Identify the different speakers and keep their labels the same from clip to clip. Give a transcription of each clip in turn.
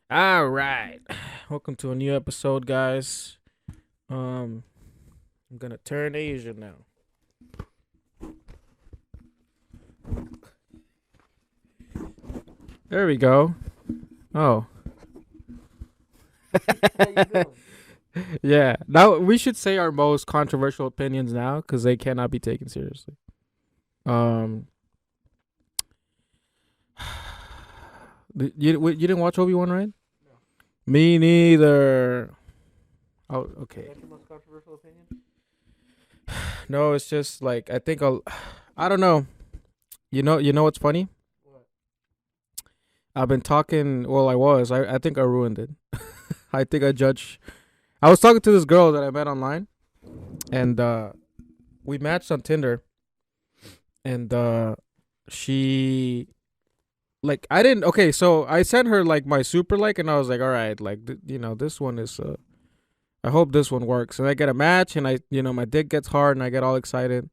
Speaker 1: All right. Welcome to a new episode, guys. I'm gonna turn Asian now. There we go. Oh.
Speaker 2: How you doing?
Speaker 1: Yeah. Now we should say our most controversial opinions now because they cannot be taken seriously. Um, you didn't watch Obi-Wan, right?
Speaker 2: No.
Speaker 1: Me neither. Oh, okay.
Speaker 2: That's your most controversial opinion?
Speaker 1: No, it's just like I don't know. You know what's funny?
Speaker 2: What?
Speaker 1: I've been talking. Well, I think I ruined it. I think I judged. I was talking to this girl that I met online, and we matched on Tinder, and she like I didn't. Okay, so I sent her like my super like, and I was like, all right, like this one is. I hope this one works, and I get a match, and my dick gets hard, and I get all excited.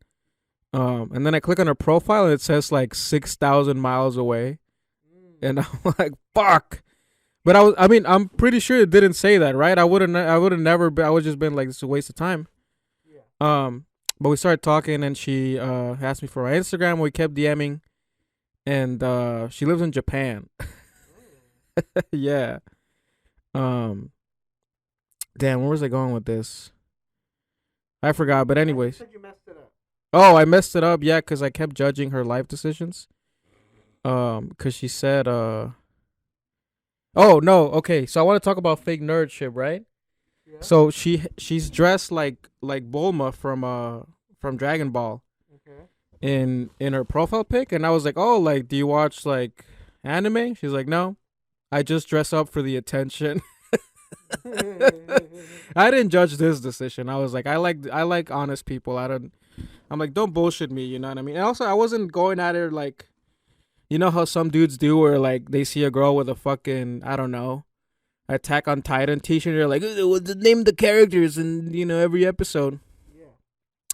Speaker 1: And then I click on her profile, and it says like 6,000 miles away, and I'm like, fuck. But I'm pretty sure it didn't say that, right? I would have never been, I would just been like, this is a waste of time.
Speaker 2: Yeah.
Speaker 1: But we started talking, and she asked me for my Instagram. We kept DMing, and she lives in Japan. Yeah. Um, damn, where was I going with this? I forgot. But
Speaker 2: You
Speaker 1: anyways,
Speaker 2: said you messed it up.
Speaker 1: oh, I messed it up. Yeah, because I kept judging her life decisions. Because she said, oh no, okay. So I want to talk about fake nerd shit, right?
Speaker 2: Yeah.
Speaker 1: So she's dressed like Bulma from Dragon Ball
Speaker 2: Okay.
Speaker 1: in her profile pic, and I was like, oh, like, do you watch like anime? She's like, no, I just dress up for the attention. I didn't judge this decision. I was like, I like honest people. I'm like, don't bullshit me. You know what I mean? And also, I wasn't going at her like, you know how some dudes do, where like they see a girl with a fucking, I don't know, Attack on Titan t-shirt. They're like, what's the name of the characters in every episode.
Speaker 2: Yeah.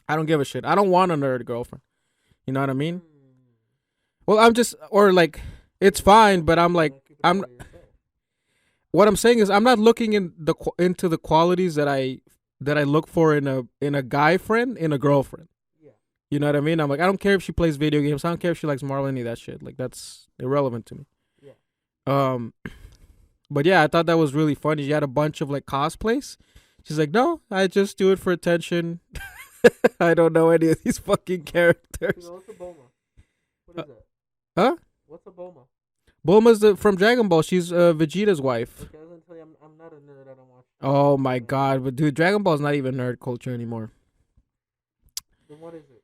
Speaker 1: I don't give a shit. I don't want a nerd girlfriend. You know what I mean?
Speaker 2: Hmm.
Speaker 1: Well, I'm just, or like, it's fine, but I'm like,
Speaker 2: Keep it
Speaker 1: I'm.
Speaker 2: all to yourself.
Speaker 1: What I'm saying is, I'm not looking into the qualities that I look for in a guy friend, in a girlfriend.
Speaker 2: Yeah.
Speaker 1: You know what I mean? I'm like, I don't care if she plays video games. I don't care if she likes Marvel, any of that shit. Like, that's irrelevant to me.
Speaker 2: Yeah.
Speaker 1: Um, but yeah, I thought that was really funny. She had a bunch of like cosplays. She's like, no, I just do it for attention. I don't know any of these fucking characters.
Speaker 2: So what's a Boma? What is that?
Speaker 1: Huh?
Speaker 2: What's a Boma?
Speaker 1: Bulma's from Dragon Ball. She's Vegeta's wife.
Speaker 2: Okay, I was gonna tell you I'm not a nerd. I don't watch.
Speaker 1: Oh my god, but dude, Dragon Ball's not even nerd culture anymore.
Speaker 2: Then what is it?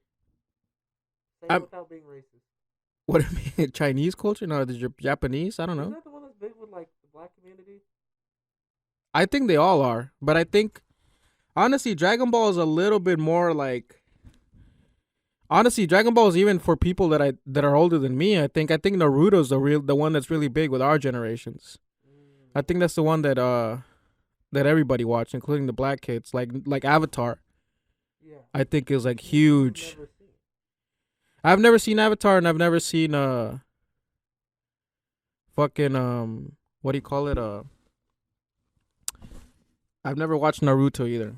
Speaker 2: Say
Speaker 1: I'm-
Speaker 2: it without being racist.
Speaker 1: What do you mean? Chinese culture? No, the Japanese? I don't
Speaker 2: Isn't
Speaker 1: know.
Speaker 2: that the one that's big with like the black community?
Speaker 1: I think they all are, but I think honestly, Dragon Ball is a little bit more like. Honestly, Dragon Ball is even for people that are older than me. I think Naruto's the one that's really big with our generations. I think that's the one that everybody watched, including the black kids, like Avatar.
Speaker 2: Yeah.
Speaker 1: I think is like
Speaker 2: I've
Speaker 1: huge.
Speaker 2: never seen.
Speaker 1: I've never seen Avatar, and I've never seen fucking what do you call it, I've never watched Naruto either.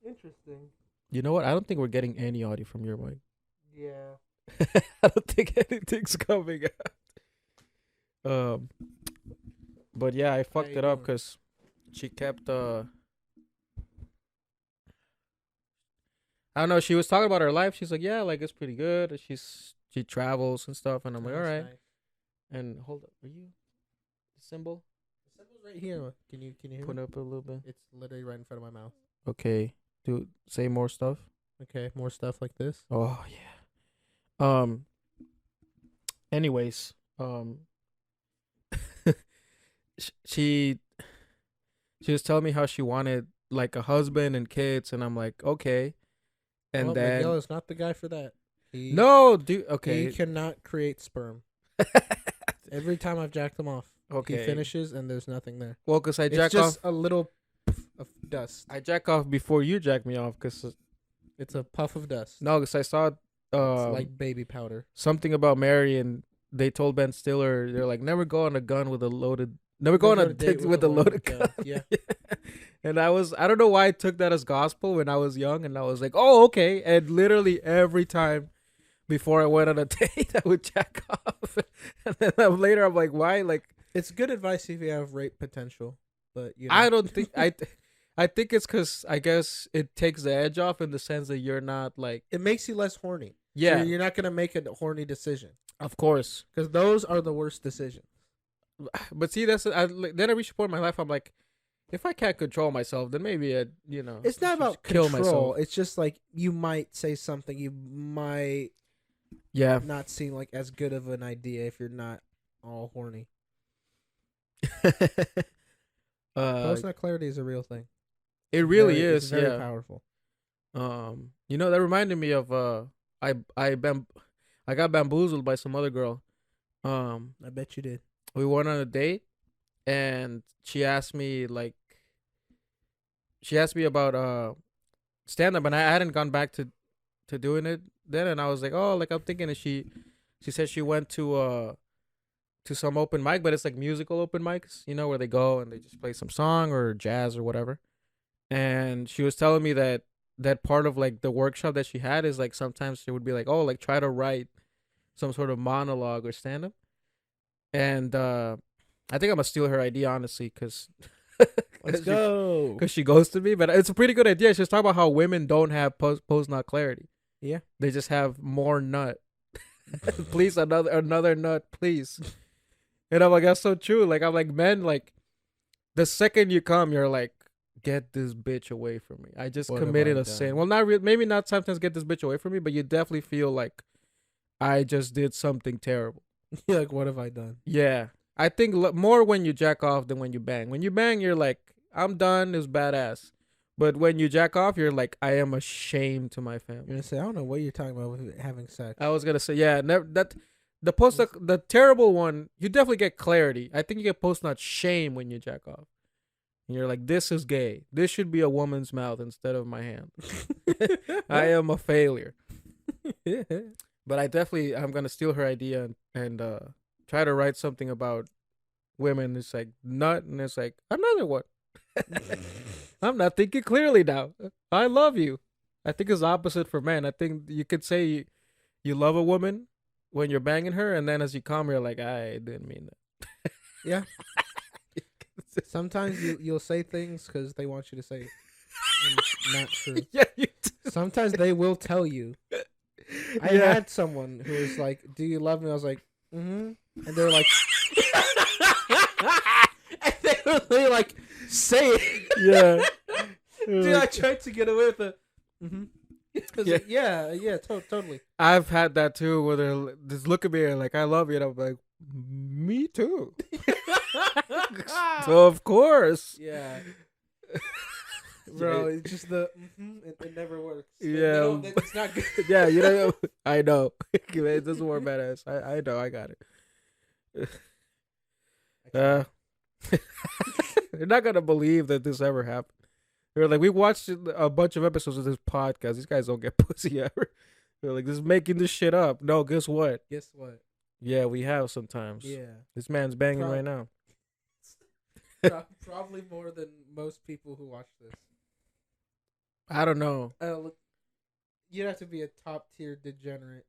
Speaker 2: Interesting.
Speaker 1: You know what? I don't think we're getting any audio from your mic.
Speaker 2: Yeah.
Speaker 1: I don't think anything's coming out. But yeah, I fucked
Speaker 2: you
Speaker 1: it up
Speaker 2: doing?
Speaker 1: because she kept I don't know. She was talking about her life. She's like, yeah, like it's pretty good. She travels and stuff, and I'm like, all right. And hold up, are you the symbol?
Speaker 2: The symbol's right here. Can you hear
Speaker 1: Put
Speaker 2: me?
Speaker 1: up a little bit.
Speaker 2: It's literally right in front of my mouth.
Speaker 1: Okay, do say more stuff.
Speaker 2: Okay, more stuff like this.
Speaker 1: Oh yeah. Anyways, she was telling me how she wanted like a husband and kids, and I'm like, okay. And then
Speaker 2: Miguel is not the guy for that.
Speaker 1: no, dude. Okay.
Speaker 2: He cannot create sperm. Every time I've jacked him off,
Speaker 1: Okay.
Speaker 2: he finishes and there's nothing there.
Speaker 1: Well, cause I
Speaker 2: It's
Speaker 1: jack
Speaker 2: just
Speaker 1: off.
Speaker 2: a little puff of dust.
Speaker 1: I jack off before you jack me off, cause
Speaker 2: It's a puff of dust.
Speaker 1: no, cause I saw
Speaker 2: It's like baby powder.
Speaker 1: something about Mary, and they told Ben Stiller, they're like, never go on a gun with a loaded, never go on a date with a loaded gun.
Speaker 2: Yeah.
Speaker 1: And I don't know why I took that as gospel when I was young, and I was like, oh, okay. And literally every time before I went on a date, I would jack off. And then later I'm like, why? Like,
Speaker 2: It's good advice if you have rape potential, but
Speaker 1: I don't think I think it's because I guess it takes the edge off in the sense that you're not like,
Speaker 2: it makes you less horny.
Speaker 1: yeah,
Speaker 2: You're not gonna make a horny decision
Speaker 1: of course.
Speaker 2: because those are the worst decisions.
Speaker 1: But see, then I reached a point in my life I'm like, if I can't control myself, then maybe I,
Speaker 2: It's not
Speaker 1: should
Speaker 2: about
Speaker 1: kill
Speaker 2: control.
Speaker 1: myself.
Speaker 2: It's just like you might say something you might
Speaker 1: Yeah.
Speaker 2: not seem like as good of an idea if you're not all horny. Post-nut clarity is a real thing.
Speaker 1: It really
Speaker 2: It's
Speaker 1: is.
Speaker 2: very
Speaker 1: Yeah.
Speaker 2: powerful.
Speaker 1: That reminded me of I got bamboozled by some other girl.
Speaker 2: I bet you did.
Speaker 1: We went on a date, and she asked me about stand up, and I hadn't gone back to doing it then, and I was like, oh, like I'm thinking, and she said she went to some open mic, but it's like musical open mics, where they go and they just play some song or jazz or whatever. And she was telling me that part of like the workshop that she had is like sometimes she would be like, oh, like try to write some sort of monologue or stand up. And I think I'm gonna steal her idea, honestly, because
Speaker 2: Let's go.
Speaker 1: because she ghosted me. But it's a pretty good idea. She's talking about how women don't have post nut clarity.
Speaker 2: Yeah.
Speaker 1: They just have more nut. Please, another nut, please. And I'm like, that's so true. Like, I'm like, men, like, the second you come, you're like, get this bitch away from me. I just
Speaker 2: What have
Speaker 1: committed
Speaker 2: I
Speaker 1: a
Speaker 2: done?
Speaker 1: sin. Well, maybe not sometimes get this bitch away from me, but you definitely feel like I just did something terrible.
Speaker 2: You're like, what have I done?
Speaker 1: Yeah. I think more when you jack off than when you bang. When you bang, you're like, I'm done. It's badass. But when you jack off, you're like, I am ashamed to my
Speaker 2: You're
Speaker 1: family.
Speaker 2: gonna say, I don't know what you're talking about with having sex.
Speaker 1: I was gonna say, yeah, the terrible one, you definitely get clarity. I think you get post nut shame when you jack off. And you're like, this is gay. This should be a woman's mouth instead of my hand. I am a failure. But I'm gonna steal her idea and try to write something about women. It's like nut, and it's like another one. I'm not thinking clearly now. I love you. I think it's opposite for men. I think you could say you love a woman when you're banging her, and then as you come, you're like, I didn't mean that.
Speaker 2: Yeah. Sometimes you'll say things because they want you to say it. And it's not true.
Speaker 1: Yeah, you do.
Speaker 2: Sometimes they will tell you. I
Speaker 1: Yeah.
Speaker 2: had someone who was like, do you love me? I was like, mm-hmm. And they're like, and they were like, say it.
Speaker 1: Yeah.
Speaker 2: Dude, I tried to get away with it. Mm-hmm.
Speaker 1: Yeah.
Speaker 2: Yeah, totally.
Speaker 1: I've had that too, where they just look at me and like, I love you, and I'm like, me too. So of course.
Speaker 2: Yeah. Bro, it's just it never works.
Speaker 1: Yeah.
Speaker 2: No, it's not good.
Speaker 1: Yeah, I know. It doesn't work badass. I know, I got it. You're not gonna believe that this ever happened. They're like, we watched a bunch of episodes of this podcast. These guys don't get pussy ever. They're like, this is making this shit up. No, guess what?
Speaker 2: Guess what?
Speaker 1: Yeah, we have sometimes.
Speaker 2: Yeah.
Speaker 1: This man's banging right now.
Speaker 2: Probably more than most people who watch this.
Speaker 1: I don't know.
Speaker 2: Look, you'd have to be a top tier degenerate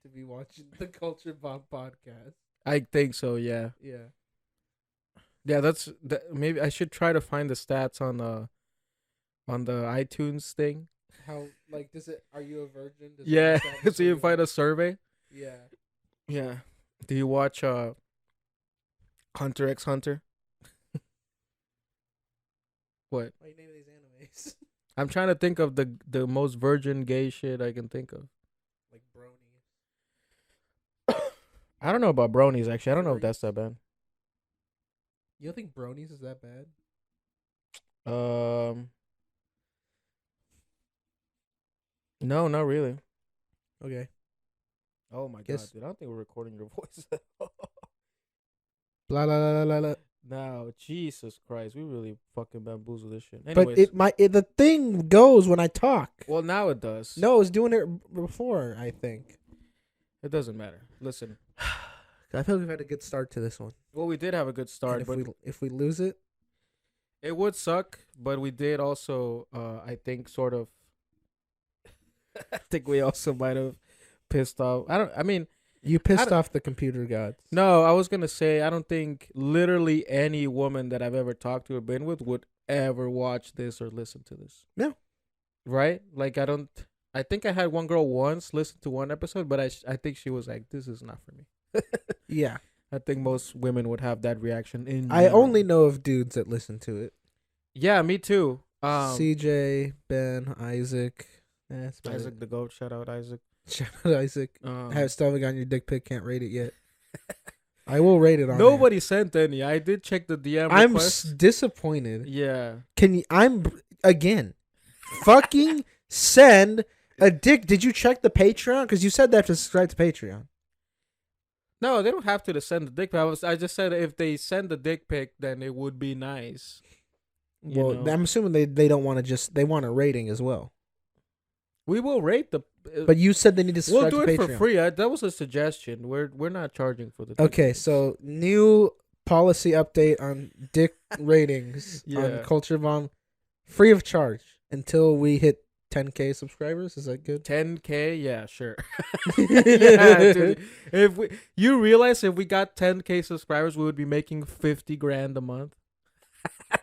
Speaker 2: to be watching the Culture Bomb podcast.
Speaker 1: I think so. Yeah.
Speaker 2: Yeah.
Speaker 1: Yeah. Maybe I should try to find the stats on the iTunes thing.
Speaker 2: How does it? Are you a virgin? Does it
Speaker 1: Yeah.
Speaker 2: establish
Speaker 1: So you
Speaker 2: who
Speaker 1: find
Speaker 2: are?
Speaker 1: a survey.
Speaker 2: Yeah.
Speaker 1: Yeah. Do you watch Hunter x Hunter? What?
Speaker 2: Why you name these animes?
Speaker 1: I'm trying to think of the most virgin gay shit I can think of.
Speaker 2: Like bronies.
Speaker 1: I don't know about bronies, actually. I don't know if that's that bad.
Speaker 2: You don't think bronies is that bad?
Speaker 1: No, not really.
Speaker 2: Okay.
Speaker 1: Oh my
Speaker 2: Guess-
Speaker 1: god, dude! I don't think we're recording your voice.
Speaker 2: Blah blah blah blah blah.
Speaker 1: No, Jesus Christ, we really fucking bamboozle this shit.
Speaker 2: But
Speaker 1: Anyways,
Speaker 2: the thing goes when I talk.
Speaker 1: well, now it does.
Speaker 2: No, it was doing it before, I think.
Speaker 1: It doesn't matter. Listen,
Speaker 2: I feel like we've had a good start to this one.
Speaker 1: Well, we did have a good start,
Speaker 2: And
Speaker 1: but
Speaker 2: if we lose it,
Speaker 1: it would suck. But we did also, I think, sort of. I think we also might have pissed off. I mean,
Speaker 2: you pissed off the computer gods.
Speaker 1: no. I was gonna say I don't think literally any woman that I've ever talked to or been with would ever watch this or listen to this.
Speaker 2: No.
Speaker 1: Right? Like I don't. I think I had one girl once listen to one episode, but I think she was like, "This is not for me."
Speaker 2: Yeah.
Speaker 1: I think most women would have that reaction.
Speaker 2: I only know of dudes that listen to it.
Speaker 1: Yeah, me too.
Speaker 2: CJ, Ben, Isaac. That's about
Speaker 1: Isaac the goat. Shout out Isaac.
Speaker 2: Shout out Isaac. Still haven't gotten your dick pic. Can't rate it yet. I will rate it on.
Speaker 1: Nobody sent any. I did check the DM.
Speaker 2: I'm
Speaker 1: request.
Speaker 2: disappointed.
Speaker 1: Yeah.
Speaker 2: I'm again. Fucking send a dick. Did you check the Patreon? Because you said they have to subscribe to Patreon.
Speaker 1: No, they don't have to send the dick pic. I just said if they send the dick pic, then it would be nice.
Speaker 2: Well, I'm assuming they don't want to they want a rating as well.
Speaker 1: We will rate the.
Speaker 2: But you said they need to subscribe
Speaker 1: We'll do it
Speaker 2: Patreon.
Speaker 1: for free. That was a suggestion. We're not charging for the. Dick
Speaker 2: Okay,
Speaker 1: pics.
Speaker 2: so new policy update on dick ratings on Culture Bomb, free of charge until we hit 10K subscribers. Is that good?
Speaker 1: 10K, yeah, sure. Yeah, dude. You realize if we got 10K subscribers, we would be making 50 grand a month.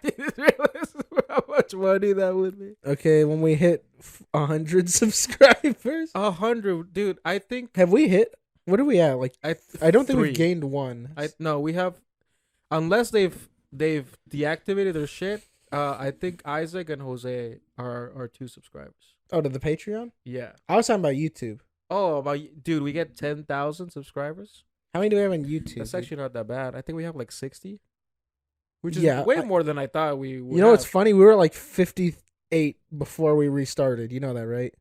Speaker 1: You realize how much money that would be?
Speaker 2: Okay, when we hit 100 subscribers.
Speaker 1: 100, dude. I think.
Speaker 2: Have we hit? What are we at? Like I don't think
Speaker 1: 3.
Speaker 2: we've gained one.
Speaker 1: No, we have. Unless they've deactivated their shit. I think Isaac and Jose are 2 subscribers.
Speaker 2: Oh, to the Patreon?
Speaker 1: Yeah.
Speaker 2: I was talking about YouTube.
Speaker 1: Oh, dude, we get 10,000 subscribers.
Speaker 2: How many do we have on YouTube?
Speaker 1: That's actually not that bad. I think we have like 60, which is way more than I thought we would.
Speaker 2: You know what's funny? We were like 58 before we restarted. You know that, right?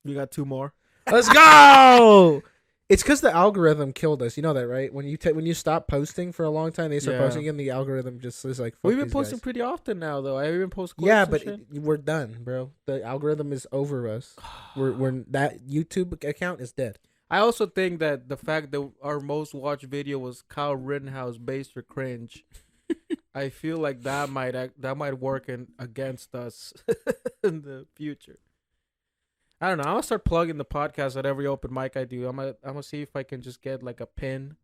Speaker 1: We got 2 more.
Speaker 2: Let's go! It's because the algorithm killed us. You know that, right? When you stop posting for a long time, they start posting again. The algorithm just is like.
Speaker 1: We've been posting pretty often now, though. I even post clips.
Speaker 2: Yeah, but we're done, bro. The algorithm is over us. We're that YouTube account is dead.
Speaker 1: I also think that the fact that our most watched video was Kyle Rittenhouse based or cringe. I feel like that might work against us in the future. I don't know. I'm gonna start plugging the podcast at every open mic I do. I'm gonna see if I can just get like a pin,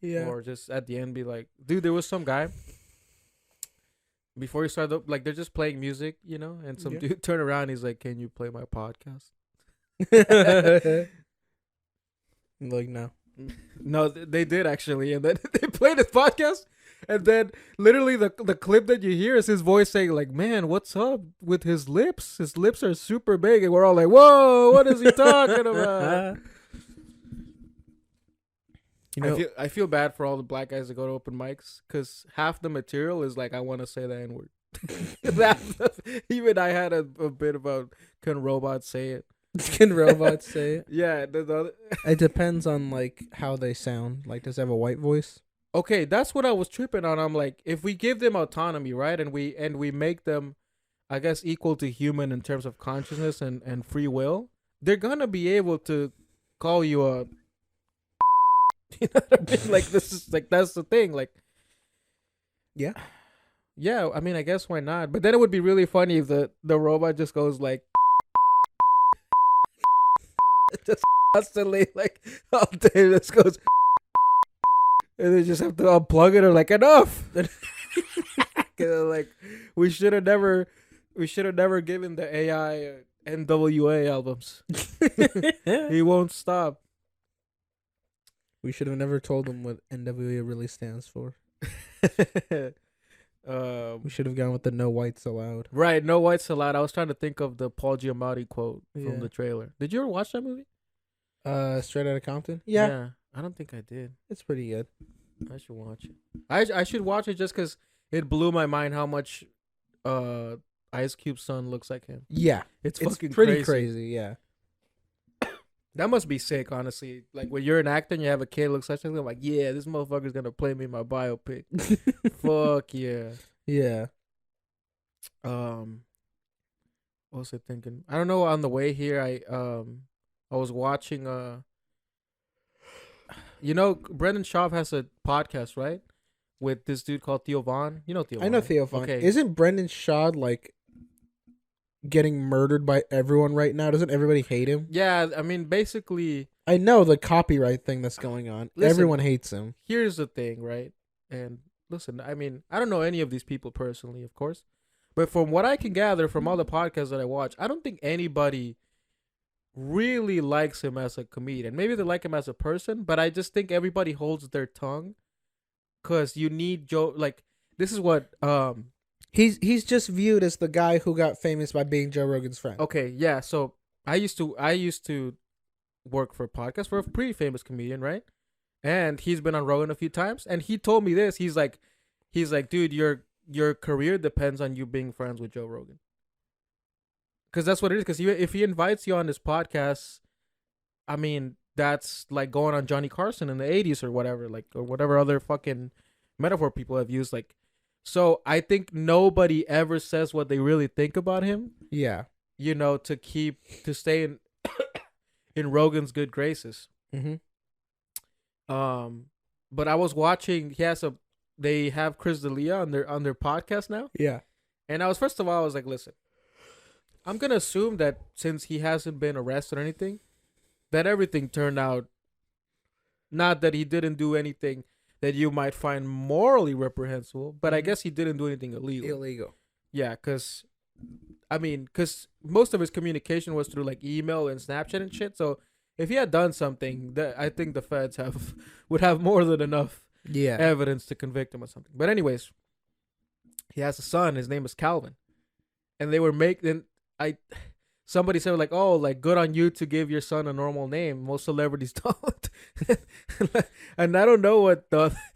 Speaker 1: or just at the end be like, dude, there was some guy before you start like they're just playing music, and some dude turn around, he's like, "Can you play my podcast?"
Speaker 2: Like
Speaker 1: no, they did actually, and then they played his podcast. And then literally the clip that you hear is his voice saying like, "Man, what's up with his lips? His lips are super big." And we're all like, "Whoa, what is he talking about?" I feel bad for all the black guys that go to open mics because half the material is like, I want to say the N-word. Even I had a bit about, can robots say it?
Speaker 2: Can robots say it?
Speaker 1: Yeah.
Speaker 2: It depends on like how they sound. Like, does it have a white voice?
Speaker 1: Okay, that's what I was tripping on. I'm like, if we give them autonomy, right, and we make them, I guess, equal to human in terms of consciousness and free will, they're gonna be able to call you a. You know what I mean? Like this is like that's the thing. Like,
Speaker 2: yeah.
Speaker 1: I mean, I guess why not? But then it would be really funny if the robot just goes like, just constantly like all day. This goes. And they just have to unplug it or like enough. Like we should have never given the AI NWA albums. He won't stop.
Speaker 2: We should have never told him what NWA really stands for. We should have gone with the "No whites allowed."
Speaker 1: Right, no whites allowed. I was trying to think of the Paul Giamatti quote from the trailer. Did you ever watch that movie?
Speaker 2: Straight Outta Compton. Yeah.
Speaker 1: I don't think I did.
Speaker 2: It's pretty good.
Speaker 1: I should watch it. I should watch it just because it blew my mind how much Ice Cube's son looks like him.
Speaker 2: Yeah.
Speaker 1: It's fucking
Speaker 2: pretty crazy, yeah.
Speaker 1: That must be sick, honestly. Like, when you're an actor and you have a kid looks like something, I'm like, yeah, this motherfucker's going to play me in my biopic. Fuck yeah.
Speaker 2: Yeah.
Speaker 1: What was I thinking? I don't know, on the way here, I was watching You know, Brendan Schaub has a podcast, right? With this dude called Theo Vaughn. You know Theo Vaughn.
Speaker 2: I know
Speaker 1: right?
Speaker 2: Theo Vaughn.
Speaker 1: Okay.
Speaker 2: Isn't Brendan Shaw like getting murdered by everyone right now? Doesn't everybody hate him?
Speaker 1: Yeah, I mean, basically,
Speaker 2: I know the copyright thing that's going on.
Speaker 1: Listen,
Speaker 2: Everyone hates him.
Speaker 1: here's the thing, right? And listen, I mean, I don't know any of these people personally, of course, but from what I can gather from all the podcasts that I watch, I don't think anybody really likes him as a comedian. Maybe they like him as a person, but I just think everybody holds their tongue because you need Joe. Like, this is what
Speaker 2: He's just viewed as the guy who got famous by being Joe Rogan's friend.
Speaker 1: Okay, yeah. So I used to work for a podcast for a pretty famous comedian, right? And he's been on Rogan a few times, and he told me this. He's like, dude, your career depends on you being friends with Joe Rogan, because that's what it is. Because if he invites you on this podcast, I mean, that's like going on Johnny Carson in the '80s or whatever, like, or whatever other fucking metaphor people have used, like. So I think nobody ever says what they really think about him.
Speaker 2: Yeah.
Speaker 1: You know, to stay in in Rogan's good graces.
Speaker 2: Mm-hmm.
Speaker 1: But I was watching. They have Chris D'Elia on their podcast now.
Speaker 2: Yeah.
Speaker 1: And first of all, I was like, listen, I'm gonna assume that since he hasn't been arrested or anything, that everything turned out. Not that he didn't do anything that you might find morally reprehensible, but I guess he didn't do anything illegal. Yeah, because most of his communication was through like email and Snapchat and shit. So if he had done something, that I think the feds would have more than enough evidence to convict him of something. But anyways, he has a son. His name is Calvin, and they were somebody said like, oh, like good on you to give your son a normal name. Most celebrities don't. And I don't know what Brendan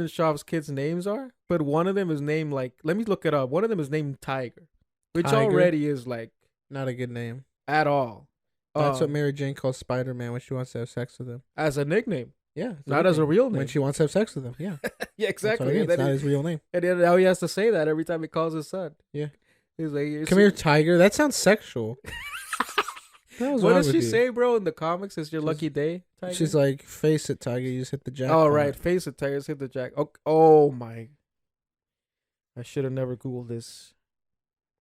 Speaker 1: Schaub's kids' names are, but one of them is named like, let me look it up. One of them is named Tiger, which already is like
Speaker 2: not a good name
Speaker 1: at all.
Speaker 2: That's what Mary Jane calls Spider-Man when she wants to have sex with him.
Speaker 1: As a nickname.
Speaker 2: Yeah.
Speaker 1: Not as a real name.
Speaker 2: When she wants to have sex with him. Yeah.
Speaker 1: Yeah, exactly.
Speaker 2: It's not his real name.
Speaker 1: And now he has to say that every time he calls his son.
Speaker 2: Yeah.
Speaker 1: He's like,
Speaker 2: come here, Tiger. That sounds sexual.
Speaker 1: What does she say, bro, in the comics? It's your lucky day, Tiger?
Speaker 2: She's like, face it, Tiger. You just hit the jackpot.
Speaker 1: Oh, right. Face it, Tiger. Just hit the jack. Oh, my. I should have never Googled this.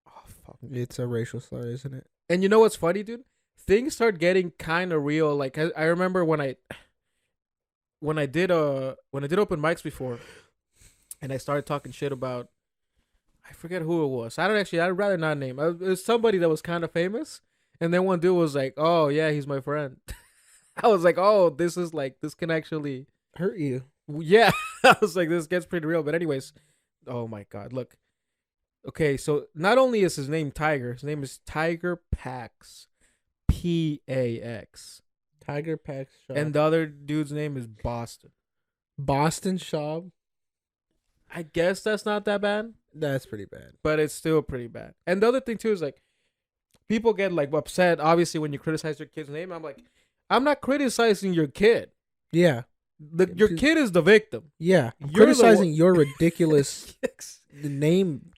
Speaker 1: Oh, fuck.
Speaker 2: It's a racial slur, isn't it?
Speaker 1: And you know what's funny, dude? Things start getting kind of real. Like, I remember when I did open mics before, and I started talking shit about, I forget who it was. I'd rather not name. It was somebody that was kind of famous. And then one dude was like, oh, yeah, he's my friend. I was like, oh, this can actually
Speaker 2: hurt you.
Speaker 1: Yeah. I was like, this gets pretty real. But anyways, oh, my God. Look. Okay, so not only is his name Tiger, his name is Tiger Pax. Pax.
Speaker 2: Tiger Pax Schaub.
Speaker 1: And the other dude's name is Boston.
Speaker 2: Boston Schaub?
Speaker 1: I guess that's not that bad.
Speaker 2: That's pretty bad.
Speaker 1: But it's still pretty bad. And the other thing, too, is like, people get like upset, obviously, when you criticize your kid's name. I'm like, I'm not criticizing your kid.
Speaker 2: Yeah.
Speaker 1: Your kid is the victim.
Speaker 2: Yeah. I'm criticizing your ridiculous name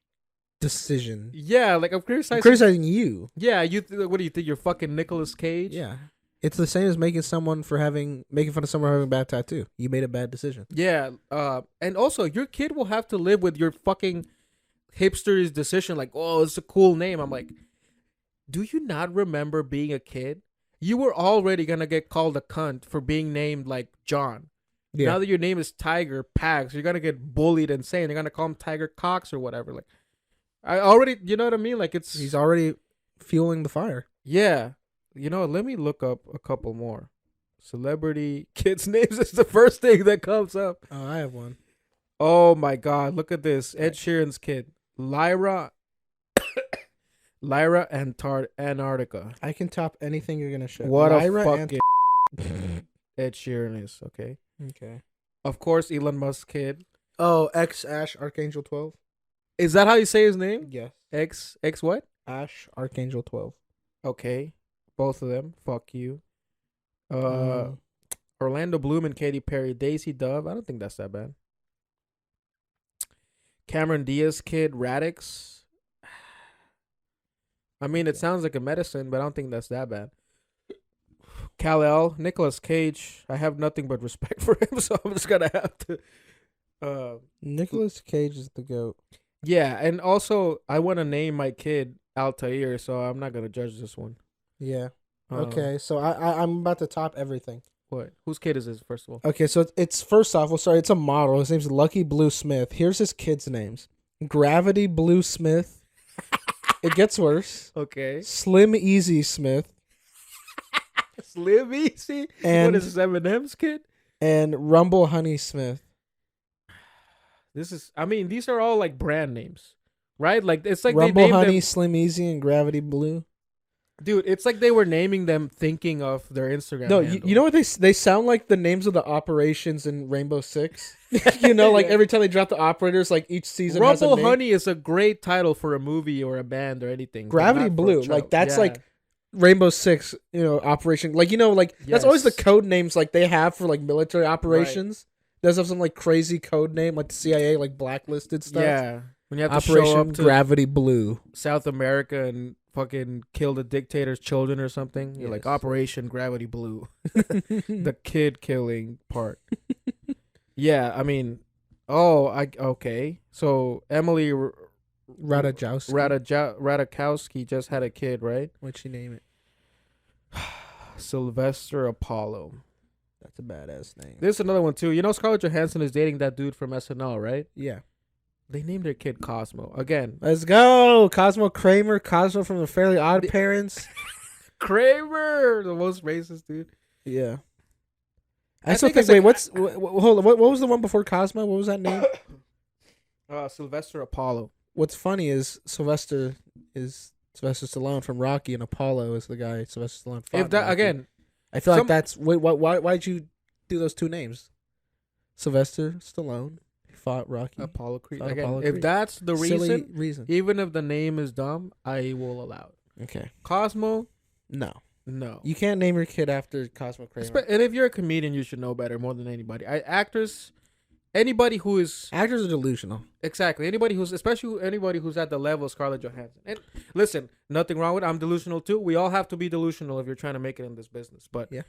Speaker 2: decision.
Speaker 1: Yeah, like I'm criticizing
Speaker 2: you.
Speaker 1: Yeah, what do you think? You're fucking Nicolas Cage?
Speaker 2: Yeah. It's the same as making fun of someone having a bad tattoo. You made a bad decision.
Speaker 1: Yeah. And also, your kid will have to live with your fucking hipster's decision. Like, oh, it's a cool name. I'm like, do you not remember being a kid? You were already gonna get called a cunt for being named like John. Yeah. Now that your name is Tiger Pax, you're gonna get bullied and saying they're gonna call him Tiger Cox or whatever. Like, I already, you know what I mean? Like,
Speaker 2: he's already fueling the fire.
Speaker 1: Yeah. You know, let me look up a couple more. Celebrity kids' names is the first thing that comes up.
Speaker 2: Oh, I have one.
Speaker 1: Oh my God, look at this. Ed Sheeran's kid. Lyra Antarctica.
Speaker 2: I can top anything you're gonna show.
Speaker 1: What Lyra a fucking Ed Sheeran is, okay?
Speaker 2: Okay.
Speaker 1: Of course, Elon Musk's kid.
Speaker 2: Oh, X Ash Archangel 12.
Speaker 1: Is that how you say his name?
Speaker 2: Yes.
Speaker 1: X what?
Speaker 2: Ash Archangel 12.
Speaker 1: Okay. Both of them. Fuck you. Orlando Bloom and Katy Perry. Daisy Dove. I don't think that's that bad. Cameron Diaz kid. Radix. I mean, it sounds like a medicine, but I don't think that's that bad. Kal-El, Nicolas Cage. I have nothing but respect for him, so I'm just gonna have to.
Speaker 2: Nicolas Cage is the GOAT.
Speaker 1: Yeah, and also I want to name my kid Altair, so I'm not gonna judge this one.
Speaker 2: Yeah. Okay, so I'm about to top everything.
Speaker 1: What? Whose kid is this? First of all.
Speaker 2: Okay, so it's first off. Well, sorry, it's a model. His name's Lucky Blue Smith. Here's his kids' names: Gravity Blue Smith. It gets worse.
Speaker 1: Okay.
Speaker 2: Slim Easy Smith.
Speaker 1: Slim Easy.
Speaker 2: And
Speaker 1: what is this, Eminem's kid?
Speaker 2: And Rumble Honey Smith.
Speaker 1: This is. I mean, these are all like brand names, right? Like it's like
Speaker 2: Rumble
Speaker 1: they named
Speaker 2: Honey,
Speaker 1: them,
Speaker 2: Slim Easy, and Gravity Blue.
Speaker 1: Dude, it's like they were naming them thinking of their Instagram.
Speaker 2: No,
Speaker 1: handle.
Speaker 2: you know what they sound like the names of the operations in Rainbow Six. You know, like every time they drop the operators, like each season.
Speaker 1: Rumble
Speaker 2: has a name.
Speaker 1: Honey is a great title for a movie or a band or anything.
Speaker 2: Gravity Blue, like that's like Rainbow Six. You know, operation. Like that's always the code names like they have for like military operations. Right. Does have some like crazy code name like the CIA like blacklisted stuff.
Speaker 1: Yeah, when you have to
Speaker 2: Operation
Speaker 1: show up to
Speaker 2: Gravity Blue,
Speaker 1: South America and fucking kill the dictator's children or something. You're like Operation Gravity Blue, the kid killing part. Yeah, I mean, okay. So Emily Ratajkowski just had a kid, right?
Speaker 2: What'd she name it?
Speaker 1: Sylvester Apollo.
Speaker 2: That's a badass name.
Speaker 1: There's another one too. You know, Scarlett Johansson is dating that dude from SNL, right?
Speaker 2: Yeah.
Speaker 1: They named their kid Cosmo. Again.
Speaker 2: Let's go. Cosmo Kramer. Cosmo from the Fairly Odd Parents.
Speaker 1: Kramer. The most racist dude.
Speaker 2: Yeah. I still think, wait, hold on. What was the one before Cosmo? What was that name?
Speaker 1: Sylvester Apollo.
Speaker 2: What's funny is Sylvester Stallone from Rocky, and Apollo is the guy Sylvester Stallone fought.
Speaker 1: If that, again.
Speaker 2: I feel like that's, why'd you do those two names? Sylvester Stallone. Fought Rocky.
Speaker 1: Apollo Creed.
Speaker 2: Again,
Speaker 1: Apollo Creed. If that's the
Speaker 2: reason,
Speaker 1: even if the name is dumb, I will allow it.
Speaker 2: Okay.
Speaker 1: Cosmo?
Speaker 2: No.
Speaker 1: You
Speaker 2: can't name your kid after Cosmo Kramer.
Speaker 1: And if you're a comedian, you should know better more than anybody. Actors are
Speaker 2: delusional.
Speaker 1: Exactly. Especially anybody who's at the level of Scarlett Johansson. And listen, nothing wrong with it. I'm delusional too. We all have to be delusional if you're trying to make it in this business. But
Speaker 2: yeah.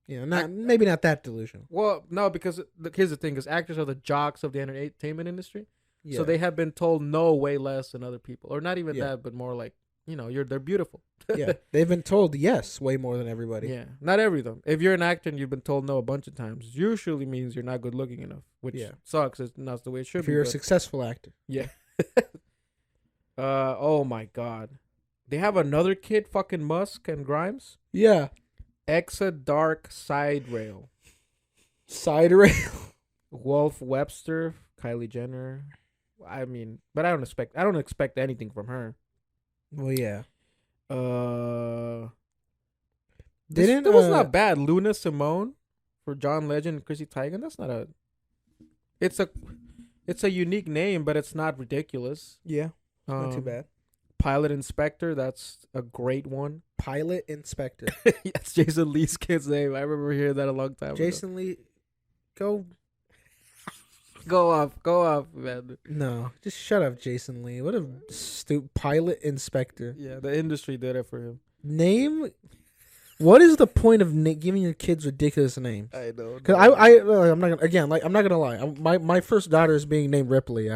Speaker 2: Yeah, maybe not that delusional.
Speaker 1: Well, no, because here's the thing: is actors are the jocks of the entertainment industry, so they have been told no way less than other people, or not even that, but more like they're beautiful.
Speaker 2: Yeah, they've been told yes way more than everybody.
Speaker 1: Yeah, not everyone. If you're an actor and you've been told no a bunch of times, usually means you're not good looking enough, which sucks. It's not the way it should be.
Speaker 2: If you're a successful actor,
Speaker 1: yeah. Oh my God, they have another kid, fucking Musk and Grimes.
Speaker 2: Yeah.
Speaker 1: Exa Dark Side Rail. Wolf Webster, Kylie Jenner. I mean, but I don't expect anything from her.
Speaker 2: Well, yeah.
Speaker 1: It was not bad. Luna Simone for John Legend and Chrissy Teigen. That's not a. It's a unique name, but it's not ridiculous.
Speaker 2: Yeah, not too bad.
Speaker 1: Pilot Inspector, that's a great one.
Speaker 2: Pilot Inspector.
Speaker 1: That's Jason Lee's kid's name. I remember hearing that a long time ago.
Speaker 2: Jason Lee, go
Speaker 1: off, man.
Speaker 2: No, just shut up, Jason Lee. What a stupid Pilot Inspector.
Speaker 1: Yeah, the industry did it for him.
Speaker 2: Name. What is the point of giving your kids ridiculous names?
Speaker 1: I know.
Speaker 2: Because I'm not gonna I'm not gonna lie. My first daughter is being named Ripley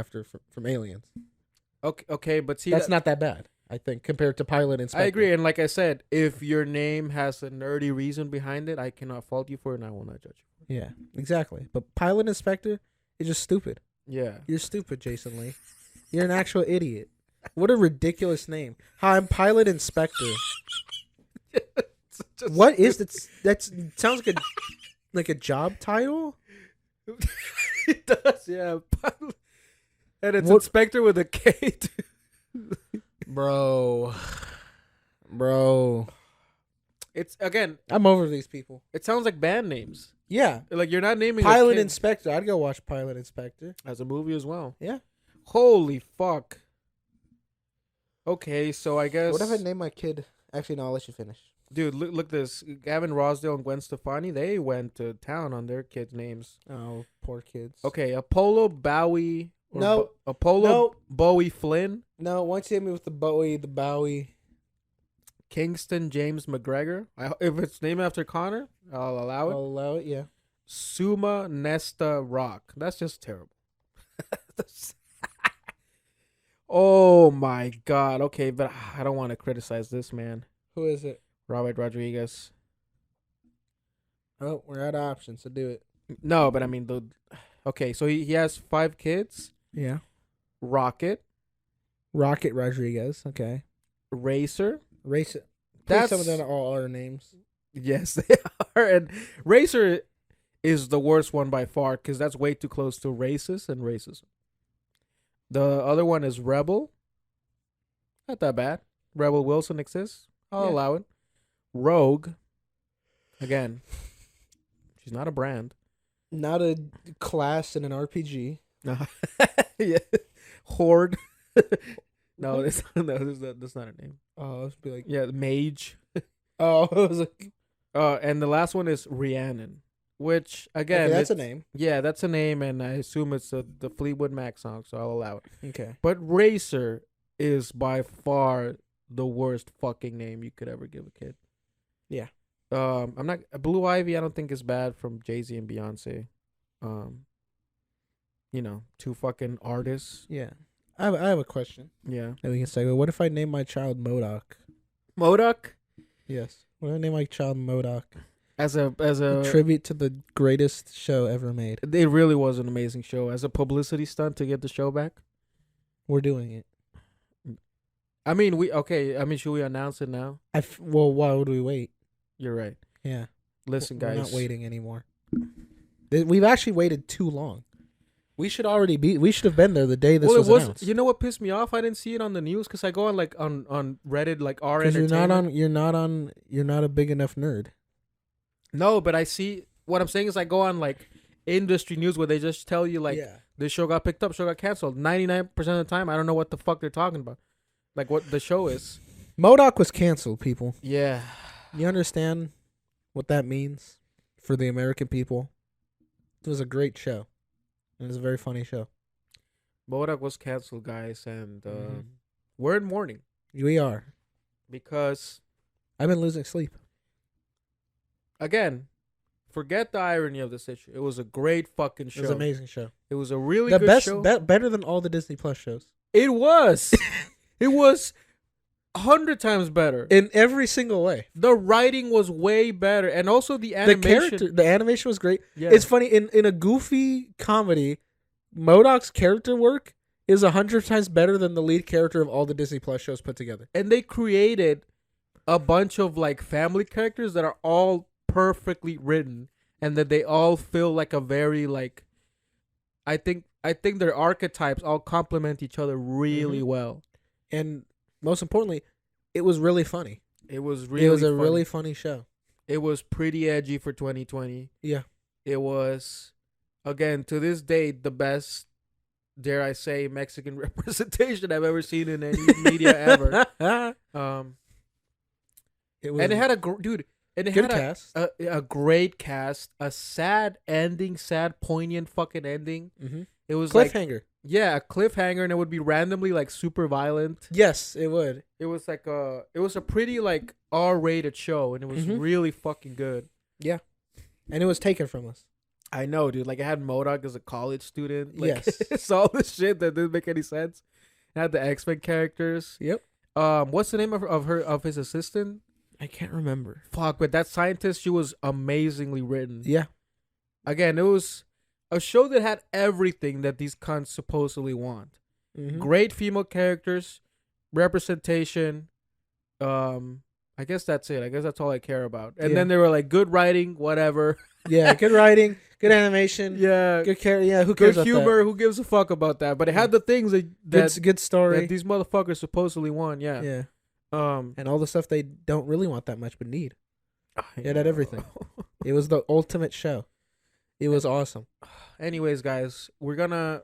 Speaker 2: from Aliens.
Speaker 1: Okay, but see,
Speaker 2: that's not that bad, I think, compared to Pilot Inspector.
Speaker 1: I agree, and like I said, if your name has a nerdy reason behind it, I cannot fault you for it, and I will not judge you.
Speaker 2: Yeah, exactly. But Pilot Inspector is just stupid.
Speaker 1: Yeah.
Speaker 2: You're stupid, Jason Lee. You're an actual idiot. What a ridiculous name. Hi, I'm Pilot Inspector. What is that? That sounds like a job title?
Speaker 1: It does, yeah. And it's Inspector with a K.
Speaker 2: Bro.
Speaker 1: It's, again,
Speaker 2: I'm over these people.
Speaker 1: It sounds like band names.
Speaker 2: Yeah.
Speaker 1: Like you're not naming
Speaker 2: Pilot Inspector. I'd go watch Pilot Inspector.
Speaker 1: As a movie as well.
Speaker 2: Yeah.
Speaker 1: Holy fuck. Okay, so I guess.
Speaker 2: What if I name my kid? Actually, no, I'll let you finish.
Speaker 1: Dude, look this. Gavin Rossdale and Gwen Stefani, they went to town on their kids' names.
Speaker 2: Oh, poor kids.
Speaker 1: Okay, Apollo Bowie.
Speaker 2: No.
Speaker 1: Apollo Bowie Flynn.
Speaker 2: No, once you hit me with the Bowie.
Speaker 1: Kingston James McGregor. If it's named after Connor, I'll allow it.
Speaker 2: I'll allow it. Yeah.
Speaker 1: Suma Nesta Rock. That's just terrible. Oh my God. Okay, but I don't want to criticize this man.
Speaker 2: Who is it?
Speaker 1: Robert Rodriguez.
Speaker 2: Oh, we're out of options, so do it.
Speaker 1: No, but I mean okay, so he has 5 kids.
Speaker 2: Yeah.
Speaker 1: Rocket
Speaker 2: Rodriguez. Okay.
Speaker 1: Racer.
Speaker 2: Please
Speaker 1: That's
Speaker 2: some of them are all our names.
Speaker 1: Yes, they are. And Racer is the worst one by far because that's way too close to racist and racism. The other one is Rebel. Not that bad. Rebel Wilson exists. I'll allow it. Rogue. Again, she's not a brand.
Speaker 2: Not a class in an RPG.
Speaker 1: Yeah. Horde. No, that's not a name.
Speaker 2: Oh, let's be like,
Speaker 1: yeah, Mage.
Speaker 2: Oh, I was like,
Speaker 1: And the last one is Rhiannon, which again,
Speaker 2: okay, that's a name.
Speaker 1: Yeah, that's a name, and I assume it's the Fleetwood Mac song, so I'll allow it.
Speaker 2: Okay.
Speaker 1: But Racer is by far the worst fucking name you could ever give a kid.
Speaker 2: Yeah.
Speaker 1: I'm not Blue Ivy. I don't think is bad from Jay-Z and Beyonce. You know, 2 fucking artists.
Speaker 2: Yeah. I have a question.
Speaker 1: Yeah.
Speaker 2: And we can say, well, what if I name my child M.O.D.O.K?
Speaker 1: M.O.D.O.K.
Speaker 2: Yes. What if I name my child M.O.D.O.K?
Speaker 1: As a
Speaker 2: tribute to the greatest show ever made.
Speaker 1: It really was an amazing show. As a publicity stunt to get the show back.
Speaker 2: We're doing it.
Speaker 1: I mean, should we announce it now?
Speaker 2: Well, why would we wait?
Speaker 1: You're right.
Speaker 2: Yeah.
Speaker 1: Listen,
Speaker 2: We're
Speaker 1: guys.
Speaker 2: not waiting anymore. We've actually waited too long. We should have been there the day this was announced.
Speaker 1: You know what pissed me off? I didn't see it on the news because I go on on Reddit, like R
Speaker 2: Entertainment.
Speaker 1: Entertainment.
Speaker 2: You're not a big enough nerd.
Speaker 1: No, but I see. What I'm saying is I go on like industry news where they just tell you like this show got picked up, show got canceled. 99% of the time, I don't know what the fuck they're talking about. Like what the show is.
Speaker 2: M.O.D.O.K. was canceled, people.
Speaker 1: Yeah.
Speaker 2: You understand what that means for the American people? It was a great show. It was a very funny show.
Speaker 1: M.O.D.O.K. was canceled, guys, and we're in mourning.
Speaker 2: We are.
Speaker 1: Because
Speaker 2: I've been losing sleep.
Speaker 1: Again, forget the irony of this issue. It was a great fucking show.
Speaker 2: It was an amazing show.
Speaker 1: It was a really good show.
Speaker 2: Better than all the Disney Plus shows.
Speaker 1: It was. It was 100 times better.
Speaker 2: In every single way.
Speaker 1: The writing was way better. And also the animation.
Speaker 2: The animation was great.
Speaker 1: Yeah.
Speaker 2: It's funny, in a goofy comedy, M.O.D.O.K's character work is 100 times better than the lead character of all the Disney Plus shows put together.
Speaker 1: And they created a bunch of like family characters that are all perfectly written, and that they all feel like a very like I think their archetypes all complement each other really well.
Speaker 2: And most importantly, it was really funny.
Speaker 1: It was a
Speaker 2: really funny show.
Speaker 1: It was pretty edgy for 2020.
Speaker 2: Yeah.
Speaker 1: It was, again, to this day, the best, dare I say, Mexican representation I've ever seen in any media ever. It had a good
Speaker 2: cast.
Speaker 1: A great cast, a sad ending, poignant fucking ending.
Speaker 2: Mm-hmm.
Speaker 1: It was
Speaker 2: cliffhanger.
Speaker 1: A cliffhanger, and it would be randomly like super violent.
Speaker 2: Yes, it would.
Speaker 1: It was like it was a pretty like R-rated show, and it was really fucking good.
Speaker 2: Yeah, and it was taken from us.
Speaker 1: I know, dude. Like, it had M.O.D.O.K. as a college student. Like,
Speaker 2: yes,
Speaker 1: it's all this shit that didn't make any sense. It had the X-Men characters.
Speaker 2: Yep.
Speaker 1: What's the name of his assistant?
Speaker 2: I can't remember.
Speaker 1: Fuck, but that scientist, she was amazingly written.
Speaker 2: Yeah.
Speaker 1: Again, it was a show that had everything that these cunts supposedly want.
Speaker 2: Mm-hmm.
Speaker 1: Great female characters, representation. I guess that's it. I guess that's all I care about. And then they were like, good writing, whatever.
Speaker 2: Yeah, good writing, good animation.
Speaker 1: Yeah,
Speaker 2: good character. Yeah, who cares?
Speaker 1: Good humor.
Speaker 2: That?
Speaker 1: Who gives a fuck about that? But it had the things that
Speaker 2: good story
Speaker 1: that these motherfuckers supposedly want. Yeah.
Speaker 2: Yeah. And all the stuff they don't really want that much but need. It had everything. It was the ultimate show. It was awesome.
Speaker 1: Anyways, guys, we're gonna